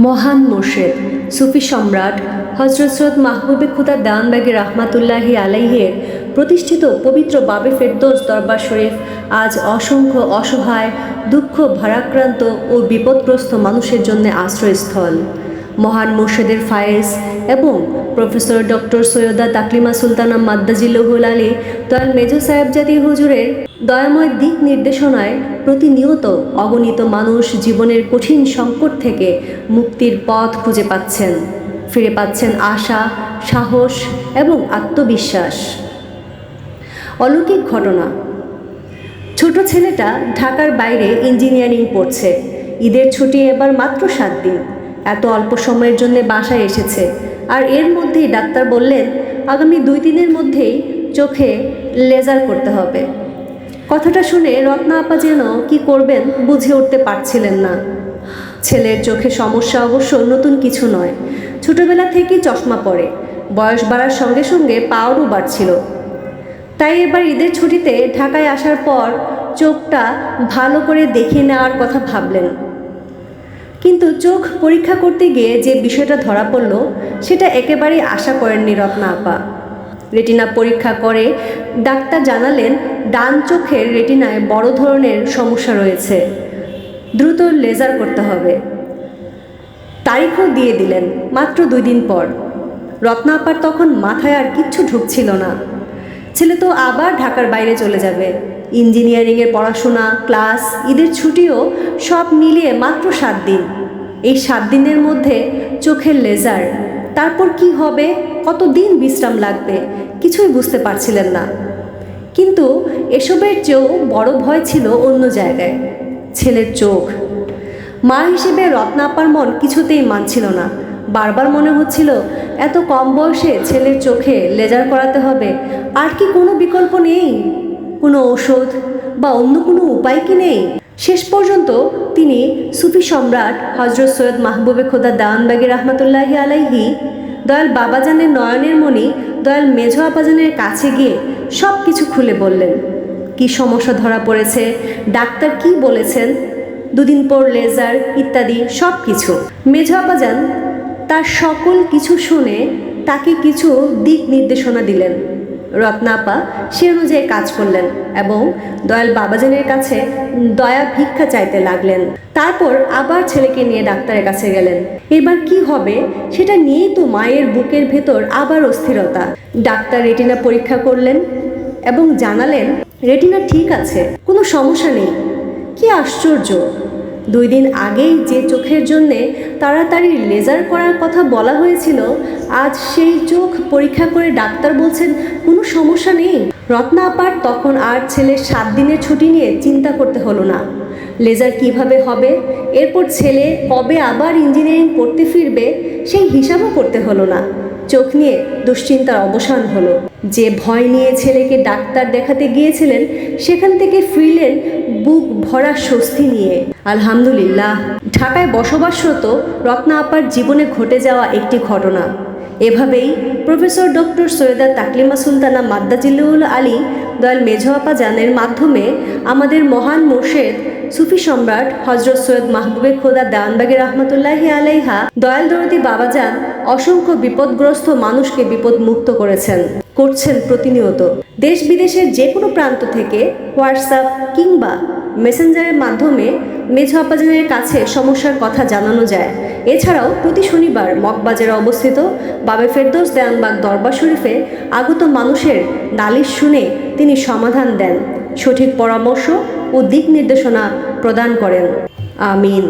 মহান মুর্শিদ সুফি সম্রাট হযরত সৈয়দ মাহবুবে খুদা দেওয়ানবাগী রাহমাতুল্লাহি আলাইহির প্রতিষ্ঠিত পবিত্র বাবে ফেরদৌস দরবার শরীফ আজ অসংখ্য অসহায়, দুঃখ ভারাক্রান্ত ও বিপদগ্রস্ত মানুষের জন্য আশ্রয়স্থল। মহান মুর্শিদের ফায়েজ এবং প্রফেসর ডক্টর সৈয়দা তাকলিমা সুলতানা মাদ্দাজিল্লুহুল আলী দয়াল মেজো সাহেবজাদী হুজুরের দয়াময় দিক নির্দেশনায় প্রতিনিয়ত অগণিত মানুষ জীবনের কঠিন সংকট থেকে মুক্তির পথ খুঁজে পাচ্ছেন, ফিরে পাচ্ছেন আশা, সাহস এবং আত্মবিশ্বাস। অলৌকিক ঘটনা। ছোট ছেলেটা ঢাকার বাইরে ইঞ্জিনিয়ারিং পড়ছে। ঈদের ছুটি এবার মাত্র 7 দিন। এত অল্প সময়ের জন্য বাসায় এসেছে, আর এর মধ্যেই ডাক্তার বললেন আগামী 2 দিনের মধ্যেই চোখে লেজার করতে হবে। কথাটা শুনে রত্না আপা যেন কি করবেন বুঝে উঠতে পারছিলেন না। ছেলের চোখে সমস্যা অবশ্য নতুন কিছু নয়, ছোটবেলা থেকেই চশমা পরে, বয়স বাড়ার সঙ্গে সঙ্গে পাওয়ারও বাড়ছিল। তাই এবার ঈদের ছুটিতে ঢাকায় আসার পর চোখটা ভালো করে দেখিয়ে নেওয়ার কথা ভাবলেন। কিন্তু চোখ পরীক্ষা করতে গিয়ে যে বিষয়টা ধরা পড়ল সেটা একেবারেই আশা করেননি রত্না আপা। রেটিনা পরীক্ষা করে ডাক্তার জানালেন ডান চোখের রেটিনায় বড় ধরনের সমস্যা রয়েছে, দ্রুত লেজার করতে হবে। তারিখও দিয়ে দিলেন মাত্র 2 দিন পর। রত্না আপার তখন মাথায় আর কিচ্ছু ঢুকছিল না। ছেলে তো আবার ঢাকার বাইরে চলে যাবে, ইঞ্জিনিয়ারিংয়ের পড়াশোনা, ক্লাস, ঈদের ছুটিও সব মিলিয়ে মাত্র 7 দিন। এই 7 দিনের মধ্যে চোখের লেজার, তারপর কি হবে, কতদিন বিশ্রাম লাগবে, কিছুই বুঝতে পারছিলেন না। কিন্তু এসবের চেয়েও বড় ভয় ছিল অন্য জায়গায়, ছেলের চোখ। মা হিসেবে রত্না আপার মন কিছুতেই মানছিল না। বারবার মনে হচ্ছিল এত কম বয়সে ছেলের চোখে লেজার করাতে হবে, আর কি কোনো বিকল্প নেই, কোনো ঔষধ বা অন্য কোনো উপায় কি নেই? শেষ পর্যন্ত তিনি সুফি সম্রাট হযরত সৈয়দ মাহবুবে খুদা দেওয়ানবাগী রাহমাতুল্লাহি আলাইহি দয়াল বাবাজানের নয়নের মণি দয়াল মেঝো আপাজানের কাছে গিয়ে সব কিছু খুলে বললেন। কি সমস্যা ধরা পড়েছে, ডাক্তার কি বলেছেন, 2 দিন পর লেজার ইত্যাদি সব কিছু। মেঝো আপাজান তার সকল কিছু শুনে তাকে কিছু দিক নির্দেশনা দিলেন। রত্না আপা সে অনুযায়ী কাজ করলেন এবং দয়াল বাবাজানের কাছে দয়া ভিক্ষা চাইতে লাগলেন। তারপর আবার ছেলেকে নিয়ে ডাক্তারের কাছে গেলেন। এবার কি হবে সেটা নিয়েই তো মায়ের বুকের ভেতর আবার অস্থিরতা। ডাক্তার রেটিনা পরীক্ষা করলেন এবং জানালেন রেটিনা ঠিক আছে, কোনো সমস্যা নেই। কি আশ্চর্য, 2 দিন আগেই যে চোখের জন্যে তাড়াতাড়ি লেজার করার কথা বলা হয়েছিল, আজ সেই চোখ পরীক্ষা করে ডাক্তার বলছেন কোনো সমস্যা নেই। রত্না আপার তখন আর ছেলের 7 দিনের ছুটি নিয়ে চিন্তা করতে হলো না। লেজার কিভাবে হবে, এরপর ছেলে কবে আবার ইঞ্জিনিয়ারিং পড়তে ফিরবে সেই হিসাবও করতে হলো না। চোখ নিয়ে দুশ্চিন্তার অবসান হলো। যে ভয় নিয়ে ছেলেকে ডাক্তার দেখাতে গিয়েছিলেন সেখান থেকে ফিরলেন বুক ভরা স্বস্তি নিয়ে। আলহামদুলিল্লাহ। ঢাকায় বসবাসরত রত্না আপার জীবনে ঘটে যাওয়া একটি ঘটনা। এভাবেই প্রফেসর ডক্টর সৈয়দা তাকলিমা সুলতানা মাদ্দাজিল্লুহুল আলী দয়াল মেঝো আপা জানের মাধ্যমে আমাদের মহান মুর্শিদ সুফি সম্রাট হযরত সৈয়দ মাহবুবে খুদা দেওয়ানবাগী রাহমাতুল্লাহি আলাইহা দয়াল দরদি বাবাজান অসংখ্য বিপদগ্রস্ত মানুষকে বিপদ মুক্ত করছেন প্রতিনিয়ত। দেশ বিদেশের যে কোনো প্রান্ত থেকে হোয়াটসঅ্যাপ কিংবা মেসেঞ্জারের মাধ্যমে মেঝো আপাজানের কাছে সমস্যার কথা জানানো যায়। এছাড়াও প্রতি শনিবার মগবাজারে অবস্থিত বাবে ফেরদৌস দেওয়ানবাগ দরবার শরীফে আগত মানুষের নালিশ শুনে তিনি সমাধান দেন, সঠিক পরামর্শ ও দিক নির্দেশনা প্রদান করেন। আমিন।